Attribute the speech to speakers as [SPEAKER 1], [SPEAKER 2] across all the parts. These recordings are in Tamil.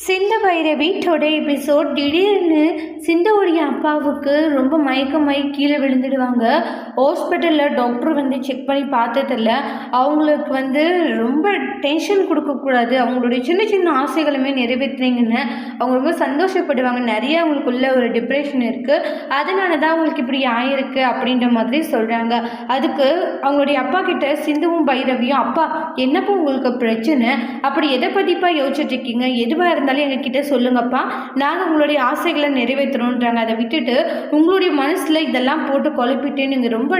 [SPEAKER 1] Sindhu Bhairavi today episode. திடீர்னு சிந்துவுடைய அப்பாவுக்கு ரொம்ப மயக்கமாயி கீழே விழுந்துடுவாங்க. ஹாஸ்பிட்டலில் டாக்டர் செக் பண்ணி பார்த்ததில்ல. அவங்களுக்கு ரொம்ப டென்ஷன் கொடுக்கக்கூடாது, அவங்களுடைய சின்ன சின்ன ஆசைகளுமே நிறைவேற்றுறீங்கன்னு அவங்க ரொம்ப சந்தோஷப்படுவாங்க. நிறைய அவங்களுக்குள்ள ஒரு டிப்ரெஷன் இருக்குது, அதனால தான் அவங்களுக்கு இப்படி ஆயிருக்கு அப்படின்ற மாதிரி சொல்கிறாங்க. அதுக்கு அவங்களுடைய அப்பா கிட்ட சிந்துவும் பைரவியும், அப்பா என்னப்பா உங்களுக்கு பிரச்சனை, அப்படி எதை பற்றிப்பா யோசிச்சுட்டு இருக்கீங்க, எதுவாக இருந்தாலும் எங்ககிட்ட சொல்லுங்கப்பா, நாங்கள் உங்களுடைய ஆசைகளை நிறைவேற்றணுன்றாங்க. அதை விட்டுட்டு உங்களுடைய மனசில் இதெல்லாம் போட்டு குழப்பிட்டு நீங்கள் ரொம்ப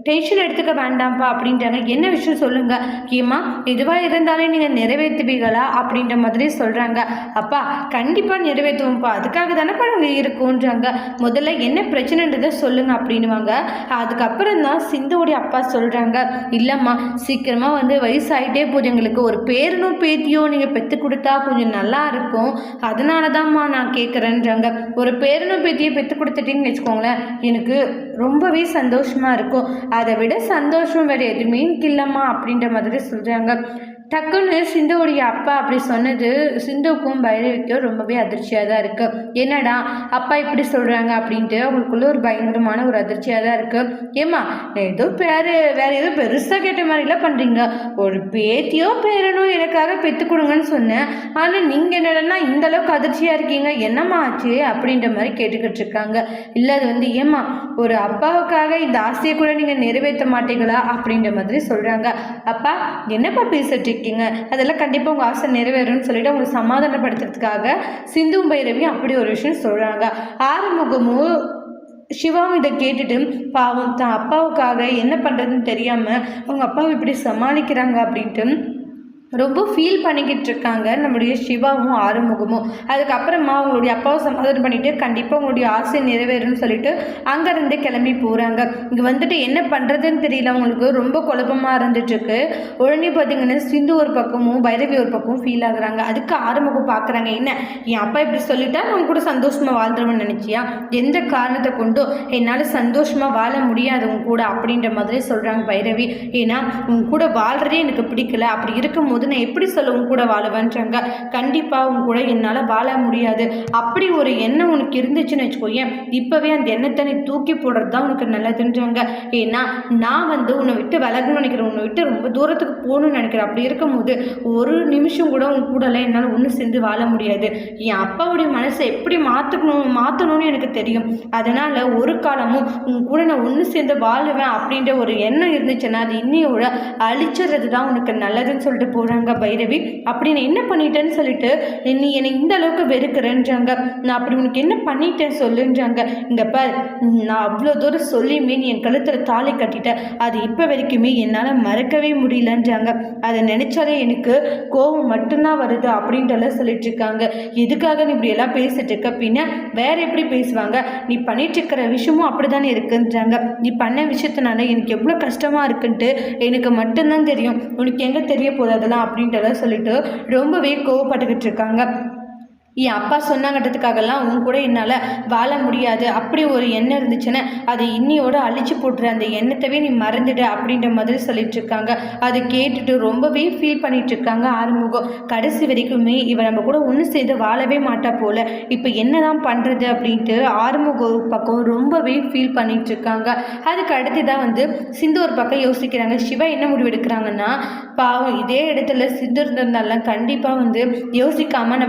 [SPEAKER 1] டென்ஷன் எடுத்துக்க வேண்டாம்ப்பா அப்படின்றாங்க. என்ன விஷயம் சொல்லுங்க கேமா, எதுவாக இருந்தாலும் நீங்கள் நிறைவேற்றுவீங்களா அப்படின்ற மாதிரி சொல்கிறாங்க. அப்பா கண்டிப்பாக நிறைவேற்றுவோம்ப்பா, அதுக்காக தானேப்பா நாங்கள் இருக்கோன்றாங்க. முதல்ல என்ன பிரச்சனைன்றதை சொல்லுங்க அப்படின்வாங்க. அதுக்கப்புறம் தான் சிந்துவோடைய அப்பா சொல்கிறாங்க, இல்லைம்மா சீக்கிரமாக வயசாகிட்டே போகுது, எங்களுக்கு ஒரு பேரனோ பேத்தியோ நீங்கள் பெற்று கொடுத்தா கொஞ்சம் நல்லா இருக்கும், அதனால தான்மா நான் கேட்குறேன்றாங்க. ஒரு பேரனோ பேத்தியோ பெற்று கொடுத்துட்டீங்கன்னு வச்சுக்கோங்களேன், எனக்கு ரொம்பவே சந்தோஷமாக இருக்கும், அதை விட சந்தோஷம் வேறு எதுவுமே இல்லைம்மா அப்படின்ற மாதிரி சொல்கிறாங்க. டக்குன்னு சிந்துவுடைய அப்பா அப்படி சொன்னது சிந்துவுக்கும் பைரவிக்கும் ரொம்பவே அதிர்ச்சியாக தான் இருக்குது. என்னடா அப்பா இப்படி சொல்கிறாங்க அப்படின்ட்டு அவங்களுக்குள்ள ஒரு பயங்கரமான ஒரு அதிர்ச்சியாக தான் இருக்குது. ஏம்மா ஏதோ வேறு ஏதோ பெருசாக கேட்ட மாதிரிலாம் பண்ணுறீங்க, ஒரு பேத்தியோ பேரனோ எனக்காக பெற்று கொடுங்கன்னு சொன்னேன், ஆனால் நீங்கள் என்னடனா இந்த அளவுக்கு அதிர்ச்சியாக இருக்கீங்க, என்னம்மா ஆச்சு அப்படின்ற மாதிரி கேட்டுக்கிட்டு இருக்காங்க. இல்லை அது ஏம்மா ஒரு அப்பாவுக்காக இந்த ஆசையை கூட நீங்கள் நிறைவேற்ற மாட்டீங்களா அப்படின்ற மாதிரி சொல்கிறாங்க. அப்பா என்னப்பா பேசிட்டு அதெல்லாம் கண்டிப்பாக உங்கள் ஆசை நிறைவேறும்னு சொல்லிட்டு அவங்க சமாதானப்படுத்துறதுக்காக சிந்துவும் பைரவியும் அப்படி ஒரு விஷயம் சொல்கிறாங்க. ஆறுமுகமும் சிவாவும் இதை கேட்டுட்டு பாவம் தான் அப்பாவுக்காக என்ன பண்ணுறதுன்னு தெரியாமல் அவங்க அப்பாவை இப்படி சமாளிக்கிறாங்க அப்படின்ட்டு ரொம்ப ஃபீல் பண்ணிக்கிட்டு இருக்காங்க நம்முடைய சிவாவும் ஆறுமுகமும். அதுக்கப்புறமா அவங்களுடைய அப்பாவை சமாதானம் பண்ணிவிட்டு கண்டிப்பாக உங்களுடைய ஆசை நிறைவேறும்னு சொல்லிட்டு அங்கேருந்து கிளம்பி போகிறாங்க. இங்கே என்ன பண்ணுறதுன்னு தெரியல, அவங்களுக்கு ரொம்ப குழப்பமாக இருந்துட்டுருக்கு. உடனே பார்த்திங்கன்னா சிந்து ஒரு பக்கமும் பைரவி ஒரு பக்கமும் ஃபீல் ஆகுறாங்க. அதுக்கு ஆறுமுகம் பார்க்குறாங்க, என்ன என் அப்பா இப்படி சொல்லிட்டா நான் கூட சந்தோஷமாக வாழ்ந்துருவேன்னு நினச்சியா, எந்த காரணத்தை கொண்டும் என்னால் சந்தோஷமாக வாழ முடியாது உங்க கூட அப்படின்ற மாதிரி சொல்கிறாங்க பைரவி. ஏன்னா உங்க கூட வாழ்கிறதே எனக்கு பிடிக்கல, அப்படி இருக்கும்போது நான் எப்படி சொல்ல உன் கூட வாழவேன்றாங்க. கண்டிப்பாக உன் கூட என்னால் வாழ முடியாது, அப்படி ஒரு எண்ணம் உனக்கு இருந்துச்சுன்னு வச்சுக்கோயேன், இப்போவே அந்த எண்ணத்தை நீ தூக்கி போடுறது தான் உனக்கு நல்லதுன்றாங்க. ஏன்னா நான் உன்னை விட்டு விலகணும்னு நினைக்கிறேன், உன்னை விட்டு ரொம்ப தூரத்துக்கு போகணும்னு நினைக்கிறேன், அப்படி இருக்கும்போது ஒரு நிமிஷம் கூட உன் கூடலாம் என்னால் ஒன்று சேர்ந்து வாழ முடியாது, என் அப்பாவுடைய மனசை எப்படி மாற்றணும்னு எனக்கு தெரியும், அதனால் ஒரு காலமும் உன் கூட நான் ஒன்று சேர்ந்து வாழுவேன் அப்படின்ற ஒரு எண்ணம் இருந்துச்சுன்னா அது இன்னையோட அழிச்சிடுறது தான் உனக்கு நல்லதுன்னு சொல்லிட்டு போகிறாங்க பைரவி. அப்படி நான் என்ன பண்ணிட்டேன்னு சொல்லிட்டு நீ என்னை இந்த அளவுக்கு வெறுக்கிறேன்றாங்க. நான் அப்படி உனக்கு என்ன பண்ணிட்டேன் சொல்லுன்றாங்க. இங்கே பார், நான் அவ்வளோ தூரம் சொல்லியுமே நீ என் கழுத்தில் தாலி கட்டிட்டேன், அது இப்போ வரைக்குமே என்னால் மறக்கவே முடியலன்றாங்க. அதை நினைச்சாலே எனக்கு கோபம் மட்டும்தான் வருது அப்படின்றலாம் சொல்லிட்டு இருக்காங்க. எதுக்காக நீ இப்படி எல்லாம் பேசிட்டு இருக்க, பின்ன வேற எப்படி பேசுவாங்க, நீ பண்ணிட்டு இருக்கிற விஷயமும் அப்படித்தானே இருக்குன்றாங்க. நீ பண்ண விஷயத்தினால எனக்கு எவ்வளோ கஷ்டமாக இருக்குன்ட்டு எனக்கு மட்டும்தான் தெரியும், உனக்கு எங்கே தெரிய போகுது அதெல்லாம் அப்படின்றத சொல்லிட்டு ரொம்பவே கோவப்பட்டுக்கிட்டு இருக்காங்க. என் அப்பா சொன்னாங்கன்றதுக்காகலாம் உன் கூட என்னால் வாழ முடியாது, அப்படி ஒரு எண்ணம் இருந்துச்சுன்னா அதை இன்னியோட அழிச்சு போட்டுற, அந்த எண்ணத்தவே நீ மறந்துடு அப்படின்ற மாதிரி சொல்லிட்டு இருக்காங்க. அதை கேட்டுட்டு ரொம்பவே ஃபீல் பண்ணிட்டு இருக்காங்க ஆறுமுகம். கடைசி வரைக்குமே இவன் நம்ம கூட ஒன்று சேர்ந்து வாழவே மாட்டா போல, இப்போ என்னதான் பண்ணுறது அப்படின்ட்டு ஆறுமுகம் பக்கம் ரொம்பவே ஃபீல் பண்ணிட்டு இருக்காங்க. அதுக்கு அடுத்து தான் சிந்து ஒரு பக்கம் யோசிக்கிறாங்க. சிவா என்ன முடிவு எடுக்கிறாங்கன்னா, பாவம் இதே இடத்துல சிந்து இருந்திருந்தாலும் கண்டிப்பாக யோசிக்காம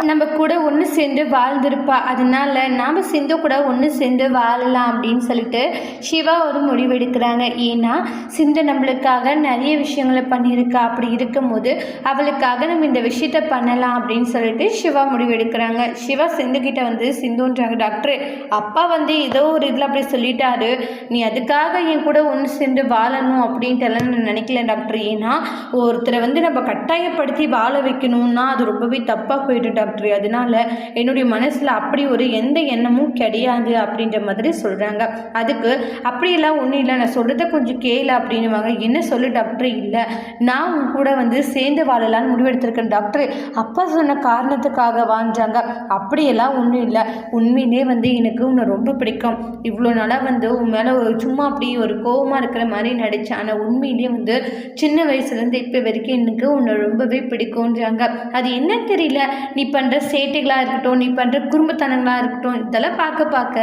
[SPEAKER 1] நம்ம கூட ஒன்று சேர்ந்து வாழ்ந்திருப்பா, அதனால நாம் சிந்து கூட ஒன்று சேர்ந்து வாழலாம் அப்படின்னு சொல்லிட்டு சிவா ஒரு முடிவு எடுக்கிறாங்க. ஏன்னா சிந்து நம்மளுக்காக நிறைய விஷயங்களை பண்ணியிருக்கா, அப்படி இருக்கும்போது அவளுக்காக நம்ம இந்த விஷயத்த பண்ணலாம் அப்படின்னு சொல்லிட்டு சிவா முடிவு எடுக்கிறாங்க. சிவா சிந்துக்கிட்ட சிந்துன்றாங்க, டாக்டர் அப்பா ஏதோ ஒரு இதில் அப்படி சொல்லிட்டாரு, நீ அதுக்காக என் கூட ஒன்று சேர்ந்து வாழணும் அப்படின்ட்டு எல்லாம் நான் நினைக்கல டாக்டர், ஏன்னா ஒருத்தரை நம்ம கட்டாயப்படுத்தி வாழ வைக்கணும்னா அது ரொம்பவே தப்பாக போயிட்டு டாக்டர், அதனால என்னுடைய மனசில் அப்படி ஒரு எந்த எண்ணமும் கிடையாது அப்படின்ற மாதிரி சொல்கிறாங்க. அதுக்கு அப்படியெல்லாம் ஒன்றும் இல்லை, நான் சொல்கிறத கொஞ்சம் கேளு அப்படின்னுவாங்க. என்ன சொல்லு டாக்டர், இல்லை நான் உன் கூட சேர்ந்து வாழலான்னு முடிவெடுத்திருக்கேன் டாக்டர், அப்பா சொன்ன காரணத்துக்காக வாழ்ந்தாங்க, அப்படியெல்லாம் ஒன்றும் இல்லை, உண்மையிலே எனக்கு உன்னை ரொம்ப பிடிக்கும், இவ்வளோ நாளாக உன் மேலே சும்மா அப்படி ஒரு கோபமாக இருக்கிற மாதிரி நடித்தேன், ஆனால் உண்மையிலேயே சின்ன வயசுலேருந்து இப்போ வரைக்கும் எனக்கு உன்னை ரொம்பவே பிடிக்கும்ன்றாங்க. அது என்னன்னு தெரியல, நீ பண்ணுற சேட்டைகளாக இருக்கட்டும், நீ பண்ணுற குறும்புத்தனங்களாக இருக்கட்டும், இதெல்லாம் பார்க்க பார்க்க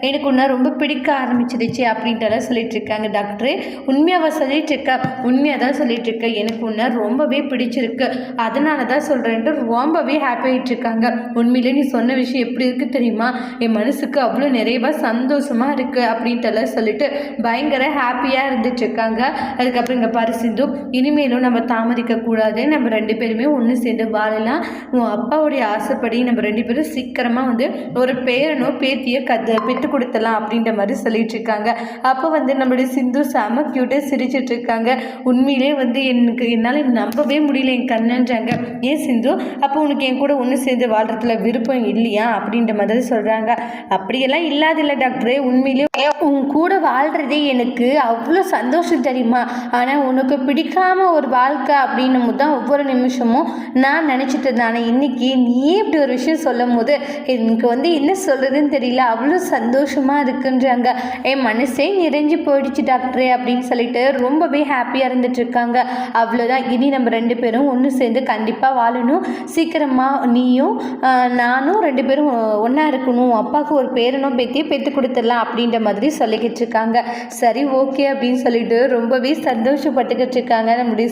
[SPEAKER 1] எனக்கு உன்னை ரொம்ப பிடிக்க ஆரம்பிச்சிடுச்சு அப்படின்ட்டுலாம் சொல்லிட்டு இருக்காங்க டாக்டரு. உண்மையாக சொல்லிட்டு இருக்க, உண்மையாக தான் சொல்லிட்டு இருக்க, எனக்கு உன்னை ரொம்பவே பிடிச்சிருக்கு, அதனால தான் சொல்கிறேன்ட்டு ரொம்பவே ஹாப்பி ஆகிட்டு இருக்காங்க. உண்மையிலே நீ சொன்ன விஷயம் எப்படி இருக்குது தெரியுமா, என் மனசுக்கு அவ்வளோ நிறைவாக சந்தோஷமாக இருக்குது அப்படின்ட்டுலாம் சொல்லிட்டு பயங்கர ஹாப்பியாக இருந்துட்டுருக்காங்க. அதுக்கப்புறம் இங்கே பாரு சிந்து, இனிமேலும் நம்ம தாமதிக்கக்கூடாது, நம்ம 2 பேருமே ஒன்று சேர்ந்து வாழலாம். உன் அப்பாவுடைய ஆசைப்படி நம்ம 2 பேரும் சீக்கிரமாக ஒரு பேரனோ பேத்தியோ பெற்று கொடுத்தலாம் அப்படின்ற மாதிரி சொல்லிட்டு இருக்காங்க. அப்போ நம்மளுடைய சிந்து செம க்யூட்டாக சிரிச்சிட்டு இருக்காங்க. உண்மையிலே என்னால் நம்பவே முடியல என் கண்ணன்றாங்க. ஏன் சிந்து, அப்போ உனக்கு என் கூட ஒன்று சேர்ந்து வாழ்றதுல விருப்பம் இல்லையா அப்படின்ற மாதிரி சொல்கிறாங்க. அப்படியெல்லாம் இல்லாதில்ல டாக்டரே, உண்மையிலே உன் கூட வாழ்கிறதே எனக்கு அவ்வளோ சந்தோஷம் தெரியுமா. ஆனால் உனக்கு பிடிக்காம ஒரு வாழ்க்கை அப்படின்னும் போது தான் ஒவ்வொரு நிமிஷமும் நான் நினச்சிட்டு இருந்தேன். ஆனால் இன்றைக்கி நீயே இப்படி ஒரு விஷயம் சொல்லும் போது எனக்கு என்ன சொல்கிறதுன்னு தெரியல, அவ்வளோ சந்தோஷமாக இருக்குன்றாங்க. என் மனசே நிறைஞ்சு போயிடுச்சு டாக்டரே அப்படின்னு சொல்லிட்டு ரொம்பவே ஹாப்பியாக இருந்துட்டுருக்காங்க. அவ்வளோதான், இனி நம்ம 2 பேரும் ஒன்று சேர்ந்து கண்டிப்பாக வாழணும். சீக்கிரமாக நீயும் நானும் 2 பேரும் ஒன்றா இருக்கணும், அப்பாவுக்கு ஒரு பேரனும் பேத்தியும் பெற்று கொடுத்துடலாம் அப்படின்ற மாதிரி சொல்லிக்கிட்டு இருக்காங்க. சரி ஓகே அப்படின்னு சொல்லிட்டு ரொம்பவே சந்தோஷப்பட்டுக்கிட்டு இருக்காங்க நம்முடைய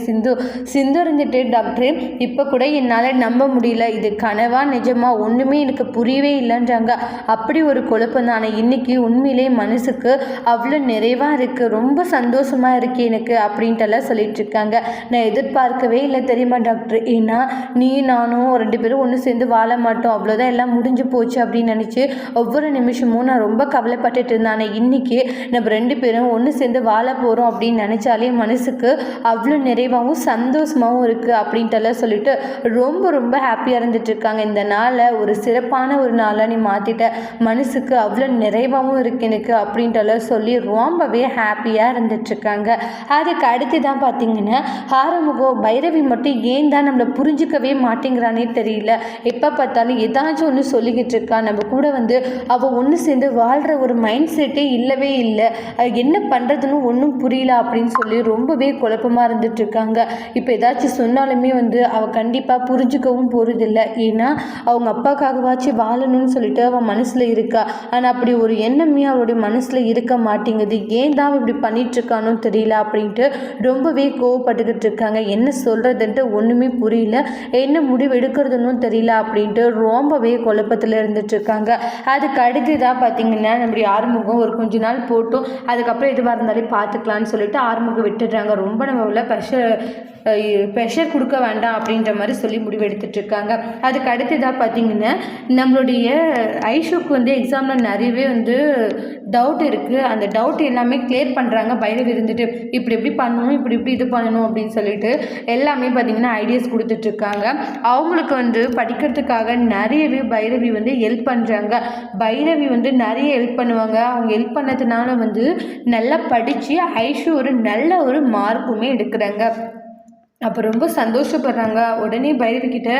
[SPEAKER 1] சிந்து இருந்துட்டு, டாக்டர் இப்போ கூட என்னால் நம்ப முடியல, இது கனவா நிஜமா ஒன்றுமே எனக்கு புரியவே இல்லைன்றாங்க. அப்படி ஒரு குழப்பம் தான். ஆனால் இன்னைக்கு உண்மையிலே மனசுக்கு அவ்வளோ நிறைவாக இருக்குது, ரொம்ப சந்தோஷமாக இருக்குது எனக்கு அப்படின்ட்டுலாம் சொல்லிட்டு இருக்காங்க. நான் எதிர்பார்க்கவே இல்லை தெரியுமா டாக்டர், ஏன்னா நீ நானும் 2 பேரும் ஒன்று சேர்ந்து வாழ மாட்டோம், அவ்வளோதான் எல்லாம் முடிஞ்சு போச்சு அப்படின்னு நினச்சி ஒவ்வொரு நிமிஷமும் நான் ரொம்ப கவலைப்பட்டுட்டு இருந்தேன். ஆனால் இன்னைக்கு நம்ம 2 பேரும் ஒன்று சேர்ந்து வாழ போகிறோம் அப்படின்னு நினச்சாலே மனசுக்கு அவ்வளோ நிறைவாகவும் சந்தோஷமாகவும் இருக்குது அப்படின்ட்டுலாம் சொல்லிட்டு ரொம்ப ரொம்ப ஹாப்பியாக இருந்துட்டுருக்காங்க. இந்த நாளை ஒரு சிறப்பான ஒரு நாளாக நீ மாற்றிட்ட, மனசுக்கு அவ்வளோ நிறைவாகவும் இருக்கு எனக்கு அப்படின்ட்டுலாம் சொல்லி ரொம்பவே ஹாப்பியாக இருந்துட்டுருக்காங்க. அதுக்கு அடுத்து தான் பார்த்திங்கன்னா ஆறுமுகம் பைரவி மட்டும் ஏன் தான் நம்மளை புரிஞ்சிக்கவே மாட்டேங்கிறானே தெரியல. எப்போ பார்த்தாலும் ஏதாச்சும் ஒன்று சொல்லிக்கிட்டு இருக்கா. நம்ம கூட அவள் ஒன்று சேர்ந்து வாழ்கிற ஒரு மைண்ட் செட்டே இல்லவே இல்லை, என்ன பண்ணுறதுன்னு ஒன்றும் புரியல அப்படின்னு சொல்லி ரொம்பவே குழப்பமாக இருந்துட்டுருக்காங்க. இப்போ ஏதாச்சும் சொன்னாலுமே அவள் கண்டிப்பாக புரிஞ்சுக்கவும் போகிறதில்ல. ஏன்னா அவங்க அப்பாக்காகவாச்சும் வாழணும்னு சொல்லிட்டு அவன் மனசில் இருக்கா. ஆனால் அப்படி ஒரு எண்ணமே அவளுடைய மனசில் இருக்க மாட்டேங்குது. ஏன் தான் இப்படி பண்ணிகிட்ருக்கானோ தெரியல அப்படின்ட்டு ரொம்பவே கோவப்பட்டுக்கிட்டு இருக்காங்க. என்ன சொல்கிறதுன்ட்டு ஒன்றுமே புரியல, என்ன முடிவு எடுக்கிறதுன்னு தெரியல அப்படின்ட்டு ரொம்பவே குழப்பத்தில் இருந்துட்டுருக்காங்க. அதுக்கு அடுத்து தான் பார்த்திங்கன்னா நம்முடைய ஆறுமுகம் ஒரு கொஞ்ச நாள் போட்டும் அதுக்கப்புறம் எதுவாக இருந்தாலும் பார்த்துக்கலான்னு சொல்லிட்டு ஆறுமுகம் விட்டுடுறாங்க. ரொம்ப நம்ம உள்ள ப்ரெஷர் கொடுக்க வேண்டாம் அப்படின்ற மாதிரி சொல்லி முடிவு எடுத்துகிட்ருக்காங்க. அதுக்கு அடுத்ததாக பார்த்திங்கன்னா நம்மளுடைய ஐஷுக்கு எக்ஸாமில் நிறையவே டவுட் இருக்குது. அந்த டவுட் எல்லாமே கிளியர் பண்ணுறாங்க பைரவி இருந்துட்டு. இப்படி எப்படி பண்ணணும், இப்படி இது பண்ணணும் அப்படின்னு சொல்லிட்டு எல்லாமே பார்த்திங்கன்னா ஐடியாஸ் கொடுத்துட்ருக்காங்க. அவங்களுக்கு படிக்கிறதுக்காக நிறையவே பைரவி ஹெல்ப் பண்ணுறாங்க. பைரவி நிறைய ஹெல்ப் பண்ணுவாங்க. அவங்க ஹெல்ப் பண்ணதுனால நல்லா படித்து ஐஷு ஒரு நல்ல ஒரு மார்க்குமே எடுக்கிறாங்க. அப்போ ரொம்ப சந்தோஷப்படுறாங்க. உடனே பைரவி கிட்ட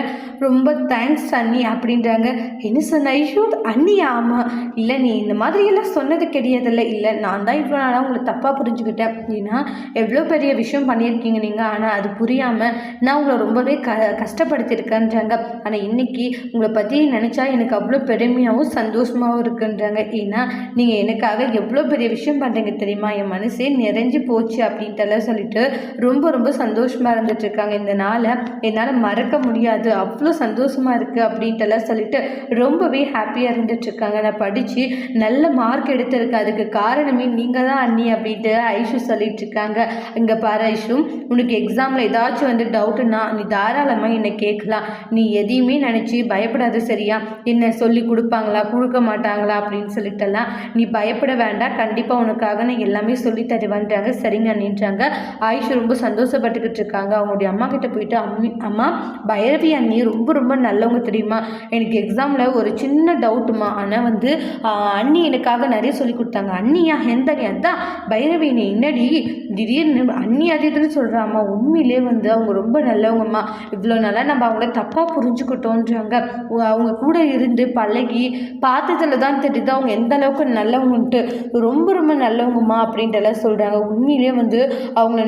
[SPEAKER 1] ரொம்ப தேங்க்ஸ் அண்ணி அப்படின்றாங்க. என்ன சொன்ன ஐஷு? அண்ணியா? ஆமாம். இல்லை நீ இந்த மாதிரியெல்லாம் சொன்னது கிடையாதுல்ல. இல்லை நான் தான் இவ்வளோ நாளாக உங்களை தப்பாக புரிஞ்சுக்கிட்டேன். ஏன்னா எவ்வளோ பெரிய விஷயம் பண்ணியிருக்கீங்க நீங்கள், ஆனால் அது புரியாமல் நான் உங்களை ரொம்பவே கஷ்டப்படுத்தியிருக்கேன்றாங்க. ஆனால் இன்றைக்கி உங்களை பற்றி நினச்சா எனக்கு அவ்வளோ பெருமையாகவும் சந்தோஷமாகவும் இருக்குன்றாங்க. ஏன்னா நீங்கள் எனக்காக எவ்வளோ பெரிய விஷயம் பண்ணுறீங்க தெரியுமா, என் மனசே நிறைஞ்சு போச்சு அப்படின்ட்டுலாம் சொல்லிட்டு ரொம்ப ரொம்ப சந்தோஷமாக இருந்துட்டு இருக்காங்க. இந்த நாளை என்னால் மறக்க முடியாது, அவ்வளோ சந்தோஷமாக இருக்குது அப்படின்ட்டுலாம் சொல்லிட்டு ரொம்பவே ஹாப்பியாக இருந்துட்டு இருக்காங்க. நான் படித்து நல்ல மார்க் எடுத்திருக்கேன், அதுக்கு காரணமே நீங்கள் தான் அண்ணி அப்படின்ட்டு ஐஷு சொல்லிட்டு இருக்காங்க. இங்கே பாரு ஐஷு, உனக்கு எக்ஸாமில் ஏதாச்சும் டவுட்டுன்னா நீ தாராளமாக என்னை கேட்கலாம். நீ எதையுமே நினச்சி பயப்படாது சரியா? என்ன சொல்லி கொடுப்பாங்களா கொடுக்க மாட்டாங்களா அப்படின்னு சொல்லிட்டெல்லாம் நீ பயப்பட வேண்டாம், கண்டிப்பாக உனக்காக நான் எல்லாமே சொல்லி தருவேன்றாங்க. சரிங்க அண்ணின்றாங்க. ஐஷு ரொம்ப சந்தோஷப்பட்டுக்கிட்டு இருக்காங்க. அவங்களுடைய அம்மா கிட்ட போயிட்டு அம்மா பைரவி அண்ணி ரொம்ப ரொம்ப நல்லவங்க தெரியுமா, எனக்கு எக்ஸாமில் ஒரு சின்ன டவுட்டுமா, ஆனால் அண்ணி எனக்காக நிறைய சொல்லி கொடுத்தாங்க. அண்ணியா? எந்த அண்ணி? அதான் பைரவி நீ என்னடி திடீர்னு அண்ணி அது இதுன்னு சொல்கிறாம்மா. உண்மையிலே அவங்க ரொம்ப நல்லவங்கம்மா, இவ்வளோ நாளாக நம்ம அவங்கள தப்பாக புரிஞ்சுக்கிட்டோன்றாங்க. அவங்க கூட இருந்து பழகி பார்த்ததில் தான் தெரியுது அவங்க எந்த அளவுக்கு நல்லவங்கன்ட்டு. ரொம்ப ரொம்ப நல்லவங்கம்மா அப்படின்ட்டுலாம் சொல்கிறாங்க. உண்மையிலே அவங்கள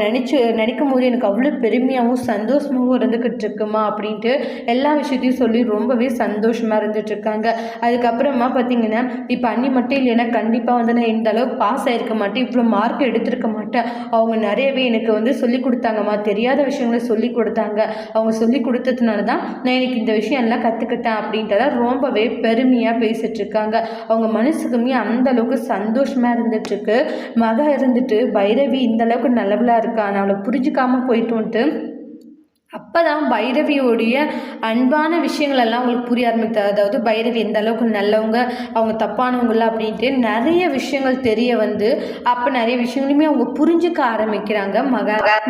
[SPEAKER 1] நினைக்கும் போது எனக்கு அவ்வளோ பெரிய பெருமையாகவும் சந்தோஷமாகவும் இருந்துக்கிட்டு இருக்குமா அப்படின்ட்டு எல்லா விஷயத்தையும் சொல்லி ரொம்பவே சந்தோஷமாக இருந்துகிட்ருக்காங்க. அதுக்கப்புறமா பார்த்தீங்கன்னா இப்போ அண்ணி மட்டும் இல்லைன்னா கண்டிப்பாக வந்து நான் இந்த அளவுக்கு பாஸ் ஆகிருக்க மாட்டேன், இவ்வளோ மார்க் எடுத்திருக்க மாட்டேன். அவங்க நிறையவே எனக்கு வந்து சொல்லி கொடுத்தாங்கம்மா, தெரியாத விஷயங்களை சொல்லி கொடுத்தாங்க. அவங்க சொல்லி கொடுத்ததுனால தான் நான் எனக்கு இந்த விஷயம் எல்லாம் கற்றுக்கிட்டேன் அப்படின்றத ரொம்பவே பெருமையாக பேசிகிட்டு இருக்காங்க. அவங்க மனசுக்குமே அந்த அளவுக்கு சந்தோஷமாக இருந்துட்டுருக்கு. மக இருந்துட்டு பைரவி இந்த அளவுக்கு நல்லவளாக இருக்கா, நான் அவளை புரிஞ்சுக்காம போயிட்டோன்ட்டு அப்போ தான் பைரவியோடைய அன்பான விஷயங்கள் எல்லாம் அவங்களுக்கு புரிய ஆரம்பித்தது. அதாவது பைரவி எந்த அளவுக்கு நல்லவங்க, அவங்க தப்பானவங்கள அப்படின்ட்டு நிறைய விஷயங்கள் தெரிய வந்து அப்போ நிறைய விஷயங்களுமே அவங்க புரிஞ்சுக்க ஆரம்பிக்கிறாங்க.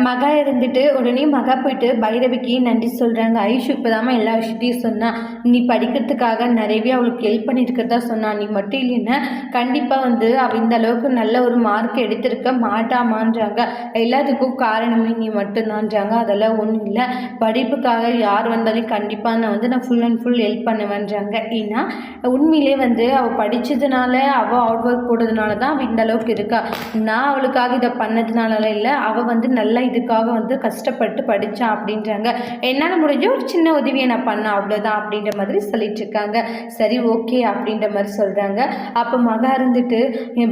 [SPEAKER 1] மகா இருந்துட்டு உடனே மகா போயிட்டு பைரவிக்கு நன்றி சொல்கிறாங்க. ஐஷு இப்போதாம்மா எல்லா விஷயத்தையும் சொன்னா, நீ படிக்கிறதுக்காக நிறையவே அவளுக்கு ஹெல்ப் பண்ணியிருக்கிறதா சொன்னா, நீ மட்டும் இல்லைன்னா கண்டிப்பாக வந்து அவள் இந்த அளவுக்கு நல்ல ஒரு மார்க் எடுத்திருக்க மாட்டாமான்றாங்க. எல்லாத்துக்கும் காரணமே நீ மட்டும்தான்றாங்க. அதெல்லாம் ஒன்றும் இல்லை, படிப்புக்காக யார் வந்தாலும் கண்டிப்பாக நான் ஃபுல் அண்ட் ஃபுல் ஹெல்ப் பண்ணுவேன்றாங்க. ஏன்னா உண்மையிலே வந்து அவள் படித்ததுனால அவள் ஹார்ட் ஒர்க் போடுறதுனால தான் அவள் இந்த அளவுக்கு இருக்கா. நான் அவளுக்காக இதை பண்ணதுனால இல்லை, அவள் வந்து நல்லா இதுக்காக வந்து கஷ்டப்பட்டு படித்தா அப்படின்றாங்க. என்னால் முடிஞ்ச ஒரு சின்ன உதவியை நான் பண்ணேன் அவ்வளோதான் அப்படின்ற மாதிரி சொல்லிட்டு இருக்காங்க. சரி ஓகே அப்படின்ற மாதிரி சொல்கிறாங்க. அப்போ மகா இருந்துட்டு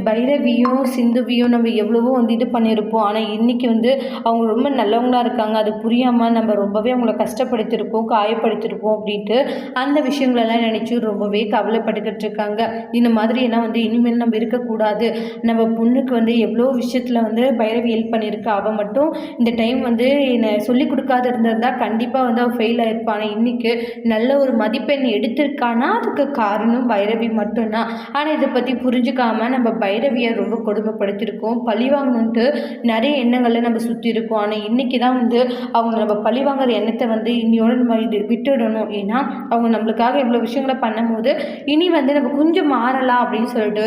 [SPEAKER 1] பைரவியும் சிந்துவியும் நம்ம எவ்வளவோ வந்து இது பண்ணியிருப்போம், ஆனால் இன்றைக்கி வந்து அவங்க ரொம்ப நல்லவங்களா இருக்காங்க, அது புரியாமல் நம்ம ரொம்பவே அவங்கள கஷ்டப்படுத்தியிருப்போம், காயப்படுத்தியிருப்போம் அப்படின்ட்டு அந்த விஷயங்களெல்லாம் நினச்சி ரொம்பவே கவலைப்பட்டுக்கிட்டு இருக்காங்க. இந்த மாதிரி எல்லாம் வந்து இனிமேல் நம்ம இருக்கக்கூடாது. நம்ம பொண்ணுக்கு வந்து எவ்வளோ விஷயத்தில் வந்து பைரவி ஹெல்ப் பண்ணியிருக்கா, அவள் மட்டும் இந்த டைம் வந்து என்னை சொல்லிக் கொடுக்காத இருந்திருந்தால் கண்டிப்பாக வந்து அவள் ஃபெயில் ஆகிருப்பான். இன்றைக்கி நல்ல ஒரு மதிப்பெண் எடுத்திருக்கானா அதுக்கு காரணம் பைரவி மட்டும்தான். ஆனால் இதை பற்றி புரிஞ்சுக்காமல் நம்ம பைரவியை ரொம்ப கொடுமைப்படுத்தியிருக்கோம், பழி வாங்கணுன்ட்டு நிறைய எண்ணங்களில் நம்ம சுற்றி இருக்கோம். ஆனால் இன்றைக்கி தான் வந்து அவங்க நம்ம பழி வாங்குற எண்ணத்தை வந்து இன்னையோட நம்ம இது விட்டுடணும். ஏன்னா அவங்க நம்மளுக்காக இவ்வளோ விஷயங்களை பண்ணும்போது இனி வந்து நம்ம கொஞ்சம் மாறலாம் அப்படின்னு சொல்லிட்டு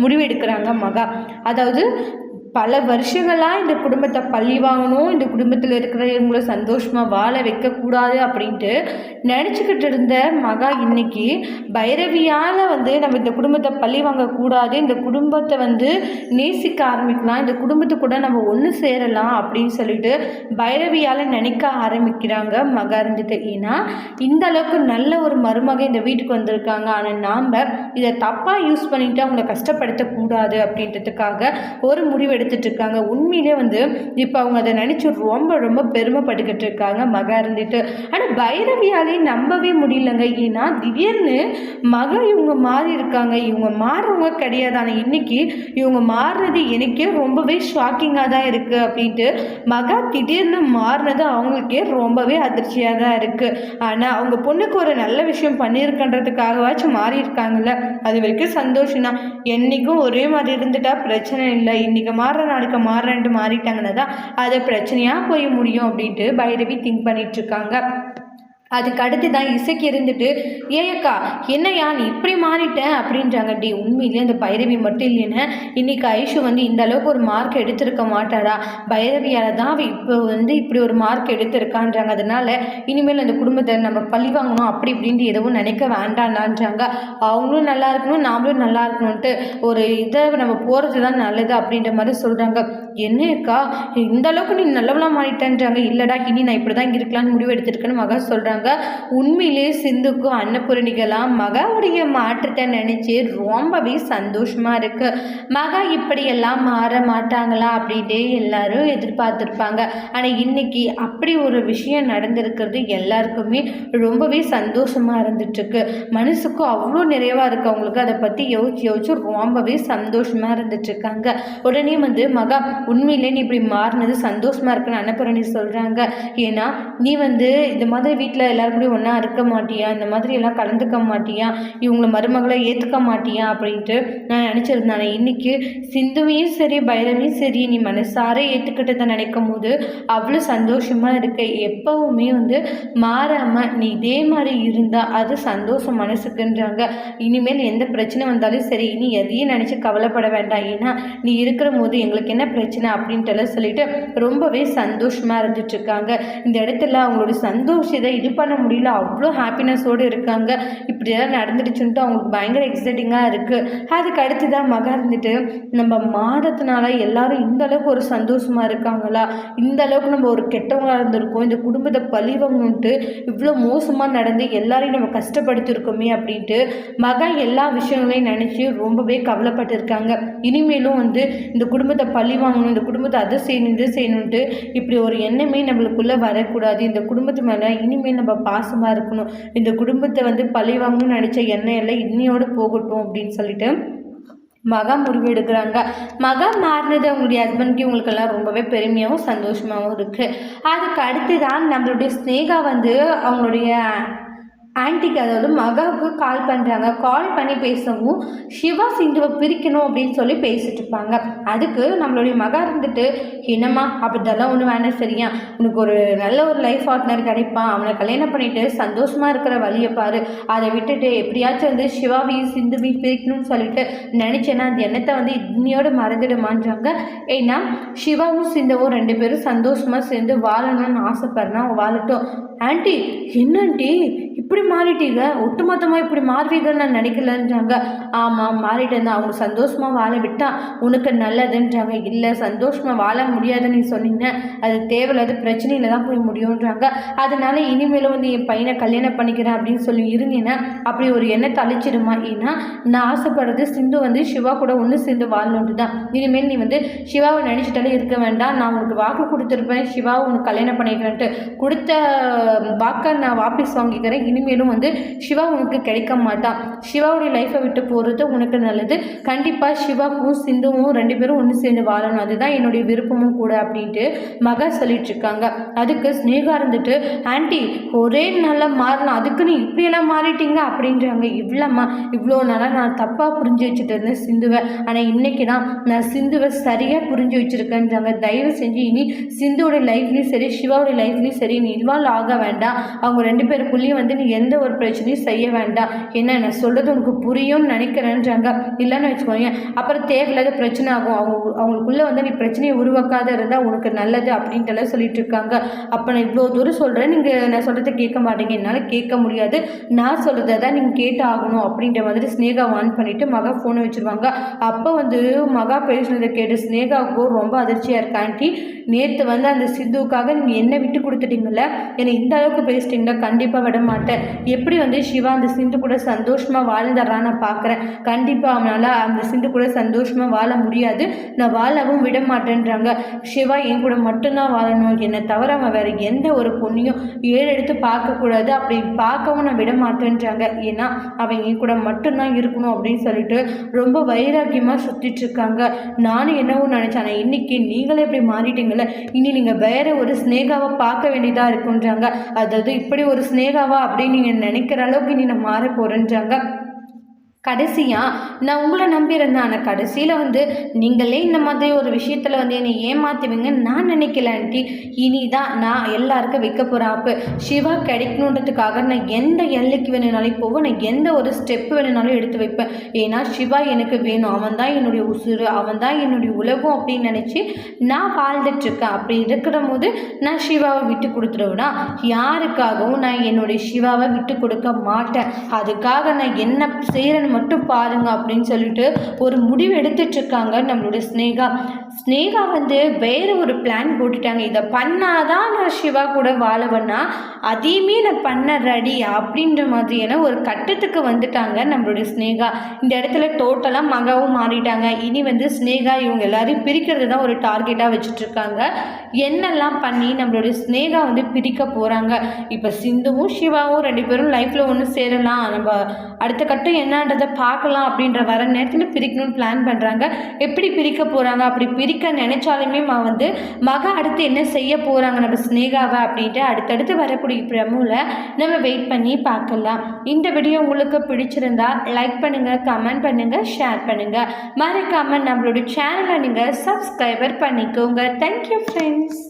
[SPEAKER 1] முடிவு எடுக்கிறாங்க மகா. அதாவது பல வருஷங்களாக இந்த குடும்பத்தை பழி வாங்கணும், இந்த குடும்பத்தில் இருக்கிறவங்கள சந்தோஷமாக வாழ வைக்கக்கூடாது அப்படின்ட்டு நினச்சிக்கிட்டு இருந்த மகா இன்னைக்கு பைரவியால் வந்து நம்ம இந்த குடும்பத்தை பழி வாங்கக்கூடாது, இந்த குடும்பத்தை வந்து நேசிக்க ஆரம்பிக்கலாம், இந்த குடும்பத்தை கூட நம்ம ஒன்று சேரலாம் அப்படின்னு சொல்லிட்டு பைரவியால் நினைக்க ஆரம்பிக்கிறாங்க மகா இருந்துட்டு. ஏன்னா இந்த அளவுக்கு நல்ல ஒரு மருமக இந்த வீட்டுக்கு வந்திருக்காங்க, ஆனால் நாம் இதை தப்பாக யூஸ் பண்ணிட்டு அவங்கள கஷ்டப்படுத்தக்கூடாது அப்படின்றதுக்காக ஒரு முடிவு எடுத்துட்டு இருக்காங்க. உண்மையிலே வந்து இப்போ அவங்க அதை நினைச்சு ரொம்ப ரொம்ப பெருமைப்பட்டுக்கிட்டு இருக்காங்க மகா இருந்துட்டு. ஆனால் பைரவியாலே நம்பவே முடியலங்க. ஏன்னா திடீர்னு மகா இவங்க மாறி இருக்காங்க, இவங்க மாறுறவங்க கிடையாது, ஆனால் இன்னைக்கு இவங்க மாறுறது எனக்கே ரொம்பவே ஷாக்கிங்காக தான் இருக்குது அப்படின்ட்டு மகா திடீர்னு மாறினது அவங்களுக்கே ரொம்பவே அதிர்ச்சியாக தான் இருக்குது. ஆனால் அவங்க பொண்ணுக்கு ஒரு நல்ல விஷயம் பண்ணியிருக்கன்றதுக்காகவாச்சும் மாறி இருக்காங்கல்ல, அது வரைக்கும் சந்தோஷம் தான். என்றைக்கும் ஒரே மாதிரி இருந்துட்டா பிரச்சனை இல்லை, இன்றைக்கி மாறுற நாளைக்கு மாறுறேன்ட்டு மாறிட்டாங்கன்னா தான் அது பிரச்சனையாக போய் முடியும் அப்படின்ட்டு பைரவி திங்க் பண்ணிகிட்ருக்காங்க. அதுக்கு அடுத்து தான் இசைக்கு இருந்துட்டு ஏக்கா என்னையா நீ இப்படி மாறிட்டேன் அப்படின்றாங்க. டி உண்மையிலே அந்த பைரவி மட்டும் இல்லைன்னு இன்றைக்கி ஐஷு வந்து இந்த அளவுக்கு ஒரு மார்க் எடுத்திருக்க மாட்டாடா, பைரவியால் தான் அவள் இப்போ வந்து இப்படி ஒரு மார்க் எடுத்திருக்கான்றாங்க. அதனால் இனிமேல் அந்த குடும்பத்தை நம்ம பழி வாங்கணும் அப்படி இப்படின்ட்டு எதுவும் நினைக்க வேண்டாண்டான்றாங்க. அவங்களும் நல்லா இருக்கணும் நாமளும் நல்லா இருக்கணும்ன்ட்டு ஒரு இதை நம்ம போகிறது தான் நல்லது அப்படின்ற மாதிரி சொல்கிறாங்க. என்னக்கா இந்த அளவுக்கு நீ நல்லவளாக மாறிட்டேன்றாங்க. இல்லைடா இனி நான் இப்படி தான் இருக்கலான்னு முடிவு எடுத்திருக்கேன்னு மகா சொல்கிறாங்க. உண்மையிலே சிந்துக்கும் அன்னபூரணிகளாம் மகாவுடைய மாற்றத்தை நினைச்சு ரொம்பவே சந்தோஷமா இருக்கு. மகா இப்படியெல்லாம் மாற மாட்டாங்களா அப்படின்ட்டு எல்லாரும் எதிர்பார்த்துருப்பாங்க. ஆனால் இன்னைக்கு அப்படி ஒரு விஷயம் நடந்திருக்கிறது எல்லாருக்குமே ரொம்பவே சந்தோஷமா இருந்துட்டு இருக்கு. மனசுக்கும் அவ்வளோ நிறைவா இருக்கு அவங்களுக்கு. அதை பற்றி யோசிச்சு ரொம்பவே சந்தோஷமா இருந்துட்டு இருக்காங்க. உடனே வந்து மகா உண்மையிலே நீ இப்படி மாறினது சந்தோஷமா இருக்குன்னு அன்னபூரணி சொல்றாங்க. ஏன்னா நீ வந்து இந்த மாதிரி வீட்டில் எல்லாருக்கூடையும் ஒன்றா இருக்க மாட்டியா, இந்த மாதிரி எல்லாம் கலந்துக்க மாட்டியா, இவங்களை மருமகளை ஏற்றுக்க மாட்டியா அப்படின்ட்டு நான் நினச்சிருந்தேன். இன்னைக்கு சிந்துவையும் சரி பைரவியும் சரி நீ மனசார ஏற்றுக்கிட்டதை நினைக்கும் போது அவ்வளோ சந்தோஷமாக இருக்க. எப்பவுமே வந்து மாறாமல் நீ இதே மாதிரி இருந்தால் அது சந்தோஷம் மனசுக்குன்றாங்க. இனிமேல் எந்த பிரச்சனை வந்தாலும் சரி நீ எதையும் நினச்சி கவலைப்பட வேண்டாம், ஏன்னா நீ இருக்கிற போது எங்களுக்கு என்ன பிரச்சனை அப்படின்ட்டு சொல்லிட்டு ரொம்பவே சந்தோஷமாக இருந்துட்டுருக்காங்க. இந்த இடத்துல அவங்களோட சந்தோஷத்தை இது பண்ண முடியல, அவ்வளோ ஹாப்பினஸோடு இருக்காங்க. இப்படியெல்லாம் நடந்துடுச்சுன்ட்டு அவங்களுக்கு பயங்கர எக்ஸைட்டிங்காக இருக்குது. அதுக்கு அடுத்து தான் மகா இருந்துட்டு நம்ம மாறதுனால எல்லாரும் இந்த அளவுக்கு ஒரு சந்தோஷமாக இருக்காங்களா, இந்த அளவுக்கு நம்ம ஒரு கெட்டவங்களாக இருந்திருக்கோம், இந்த குடும்பத்தை பழிவங்கன்ட்டு இவ்வளோ மோசமாக நடந்து எல்லாரையும் நம்ம கஷ்டப்படுத்தியிருக்கோமே அப்படின்ட்டு மகா எல்லா விஷயங்களையும் நினச்சி ரொம்பவே கவலைப்பட்டிருக்காங்க. இனிமேலும் வந்து இந்த குடும்பத்தை பழி வாங்கணும், இந்த குடும்பத்தை அதை செய்யணும் இது செய்யணுன்ட்டு இப்படி ஒரு எண்ணமே நம்மளுக்குள்ளே வரக்கூடாது. இந்த குடும்பத்து மேலே இனிமேல் நம்ம பாசமாக இருக்கணும். இந்த குடும்பத்தை வந்து பழி வாங்கணும்னு நினச்ச எண்ணம் எல்லாம் இன்னையோடு போகட்டும் அப்படின்னு சொல்லிட்டு மகா முடிவு எடுக்கிறாங்க. மகா மாறினது அவங்களுடைய ஹஸ்பண்ட்க்கு இவங்களுக்கெல்லாம் ரொம்பவே பெருமையாகவும் சந்தோஷமாகவும் இருக்குது. அதுக்கு அடுத்து தான் நம்மளுடைய ஸ்னேகா வந்து அவங்களுடைய ஆன்ட்டிக்கு, அதாவது மகாவுக்கு கால் பண்ணுறாங்க. கால் பண்ணி பேசவும் சிவா சிந்துவை பிரிக்கணும் அப்படின்னு சொல்லி பேசிட்டு இருப்பாங்க. அதுக்கு நம்மளுடைய மகா இருந்துட்டு, என்னம்மா அப்படிதெல்லாம் ஒன்று வேணாம் சரியா, உனக்கு ஒரு நல்ல ஒரு லைஃப் பார்ட்னர் கிடைப்பான், அவனை கல்யாணம் பண்ணிட்டு சந்தோஷமாக இருக்கிற வழியை பாரு, அதை விட்டுட்டு எப்படியாச்சும் வந்து சிவாவையும் சிந்துவையும் பிரிக்கணும்னு சொல்லிட்டு நினச்சேன்னா அந்த எண்ணத்தை வந்து இன்னையோடு மறந்துடுமான்றாங்க. ஏன்னா சிவாவும் சிந்துவும் 2 பேரும் சந்தோஷமாக சேர்ந்து வாழணும்னு ஆசைப்படுறேன்னா வாழட்டும். ஆண்டி என்ன ஆண்டி இப்படி மாறிட்டீங்க, ஒட்டுமொத்தமாக இப்படி மாறுவீங்கன்னு நான் நினைக்கலன்றாங்க. ஆமாம் மாறிட்டேன் தான், அவங்க சந்தோஷமாக வாழ விட்டா உனக்கு நல்லதுன்றாங்க. இல்லை சந்தோஷமாக வாழ முடியாதுன்னு நீ சொன்னீங்க, அது தேவையில்லாத பிரச்சனையில் தான் போய் முடியுன்றாங்க. அதனால இனிமேலும் வந்து என் பையனை கல்யாணம் பண்ணிக்கிறேன் அப்படின்னு சொல்லி இருந்தீங்கன்னா அப்படி ஒரு எண்ணத்தை அழிச்சிடுமா. ஏன்னா நான் ஆசைப்படுறது சிந்து வந்து சிவா கூட ஒன்று சேர்ந்து வாழணுன்ட்டு தான். இனிமேல் நீ வந்து சிவாவை நினச்சிட்டாலே இருக்க வேண்டாம், நான் உனக்கு வாக்கு கொடுத்துருப்பேன் சிவாவை உனக்கு கல்யாணம் பண்ணிக்கிறேன்ட்டு, கொடுத்த வாக்கை நான் வாபஸ் வாங்கிக்கிறேன். இனிமேலும் வந்து சிவா உனக்கு கிடைக்க மாட்டான், சிவாவுடைய லைஃப்பை விட்டு போகிறது உனக்கு நல்லது. கண்டிப்பாக சிவாவும் சிந்துவும் 2 பேரும் ஒன்று சேர்ந்து வாழணும், அதுதான் என்னுடைய விருப்பமும் கூட அப்படின்ட்டு மகா சொல்லிட்டு இருக்காங்க. அதுக்கு ஸ்னேகா இருந்துட்டு, ஆண்டி ஒரே நாளில் மாறலாம், அதுக்கு நீ இப்படியெல்லாம் மாறிட்டீங்க அப்படின்றாங்க. இவ்வளோம்மா இவ்வளோ நாளாக நான் தப்பாக புரிஞ்சு வச்சுட்டு இருந்தேன் சிந்துவை, ஆனால் இன்னைக்கு தான் நான் சிந்துவை சரியாக புரிஞ்சு வச்சுருக்கேன்றாங்க. தயவு செஞ்சு இனி சிந்துவோடைய லைஃப்லேயும் சரி சிவாவுடைய லைஃப்லேயும் சரி நீ இன்வால்வ் ஆக வேண்டாம், அவங்க 2 பேருக்குள்ளேயும் வந்து நீ எந்த ஒரு பிரச்சனையும் செய்ய வேண்டாம், என்ன நான் சொல்கிறது உனக்கு புரியும்னு நினைக்கிறேன்றாங்க. இல்லைன்னு வச்சுக்கோங்க அப்புறம் தேவையில்லாத பிரச்சனை ஆகும், அவங்களுக்குள்ளே வந்து நீ பிரச்சனையை உருவாக்காத இருந்தால் உனக்கு நல்லது அப்படின்ட்டுலாம் சொல்லிட்டு இருக்காங்க. அப்போ நான் இவ்வளோ தூரம் சொல்கிறேன், நீங்கள் நான் சொல்கிறத கேட்க மாட்டீங்க, என்னால் கேட்க முடியாது, நான் சொல்கிறத தான் நீங்கள் கேட்டு ஆகணும் அப்படின்ற மாதிரி ஸ்னேகா ஆன் பண்ணிவிட்டு மகா ஃபோனை வச்சுருவாங்க. அப்போ வந்து மகா பேசுனதை கேட்டு ஸ்னேகாவுக்கும் ரொம்ப அதிர்ச்சியாக இருக்கா. ஆண்டி நேற்று வந்து அந்த சிந்துவுக்காக நீங்கள் என்ன விட்டு கொடுத்துட்டீங்கள, என்னை இந்த அளவுக்கு பேசிட்டீங்களா, கண்டிப்பாக விட மாட்டேன். எப்படி வந்து சிவா அந்த சிந்து கூட சந்தோஷமாக வாழ்ந்துடுறான்னு நான் பார்க்குறேன், கண்டிப்பாக அவனால் அந்த சிந்து கூட சந்தோஷமாக வாழ முடியாது, நான் வாழவும் விட மாட்டேன்றாங்க. சிவா என் கூட மட்டும்தான் வாழணும், என்னை தவிர அவன் வேறு எந்த ஒரு பொண்ணையும் எடுத்து பார்க்கக்கூடாது, அப்படி பார்க்கவும் நான் விட மாட்டேன்றாங்க. ஏன்னா அவன் என் கூட மட்டும்தான் இருக்கணும் அப்படின்னு சொல்லிட்டு ரொம்ப வைராக்கியமாக சுற்றிட்டு இருக்காங்க. நானும் என்னவோ நினச்சேன், ஆனால் இன்னைக்கு நீங்களே இப்படி மாறிட்டீங்கள, இனி நீங்கள் வேற ஒரு ஸ்னேகாவை பார்க்க வேண்டியதாக இருக்குன்றாங்க. அதாவது இப்படி ஒரு ஸ்னேகாவா அப்படின்னு நீங்கள் நினைக்கிற அளவுக்கு இனி நான் மாற போகிறேன்றாங்க. கடைசியாக நான் உங்களை நம்பியிருந்தேன், ஆனால் கடைசியில் வந்து நீங்களே இந்த மாதிரி ஒரு விஷயத்தில் வந்து என்னை ஏமாற்றுவீங்கன்னு நான் நினைக்கல ஆண்டி. இனி தான் நான் எல்லாருக்கும் வைக்க போகிறேன். அப்போ சிவா கிடைக்கணுன்றதுக்காக நான் எந்த எல்லைக்கு வேணுனாலும் போவேன், நான் எந்த ஒரு ஸ்டெப்பு வேணுனாலும் எடுத்து வைப்பேன். ஏன்னா சிவா எனக்கு வேணும், அவன் தான் என்னுடைய உசுறு, அவன் தான் என்னுடைய உலகம் அப்படின்னு நினச்சி நான் வாழ்ந்துட்டுருக்கேன். அப்படி இருக்கிற போது நான் சிவாவை விட்டு கொடுத்துருவேன்னா யாருக்காகவும் நான் என்னுடைய சிவாவை விட்டு கொடுக்க மாட்டேன். அதுக்காக நான் என்ன செய்கிறேன்னு மட்டும் பாருங்க அப்படின்னு சொல்லிட்டு ஒரு முடிவு எடுத்துட்டு இருக்காங்க நம்மளுடைய ஸ்னேகா வந்து வேற ஒரு பிளான் போட்டுட்டாங்க. இதை பண்ணாதான் நான் சிவா கூட வாழவேன்னா அதையுமே நான் பண்ண ரெடி அப்படின்ற மாதிரியான ஒரு கட்டத்துக்கு வந்துட்டாங்க நம்மளுடைய ஸ்னேகா. இந்த இடத்துல டோட்டலாக மகாவும் மாறிட்டாங்க. இனி வந்து ஸ்னேகா இவங்க எல்லாரையும் பிரிக்கிறது தான் ஒரு டார்கெட்டாக வச்சுட்டு இருக்காங்க. என்னெல்லாம் பண்ணி நம்மளுடைய ஸ்னேகா வந்து பிரிக்க போகிறாங்க. இப்போ சிந்துவும் சிவாவும் 2 பேரும் லைஃப்பில் ஒன்று சேரலாம், நம்ம அடுத்த கட்டம் என்னன்றதை பார்க்கலாம் அப்படின்ற வர நேரத்தில் பிரிக்கணும்னு பிளான் பண்ணுறாங்க. எப்படி பிரிக்க போகிறாங்க, அப்படி பிரிக்க நினைச்சாலுமே வந்து மகா அடுத்து என்ன செய்ய போகிறாங்க நம்ம ஸ்னேகாவை அப்படின்ட்டு அடுத்தடுத்து வரக்கூடிய பிரமுவில் நம்ம வெயிட் பண்ணி பார்க்கலாம். இந்த வீடியோ உங்களுக்கு பிடிச்சிருந்தா லைக் பண்ணுங்கள், கமெண்ட் பண்ணுங்கள், ஷேர் பண்ணுங்கள். மறக்காமல் நம்மளோட சேனலை நீங்கள் சப்ஸ்கிரைபர் பண்ணிக்கோங்க. Thank you friends.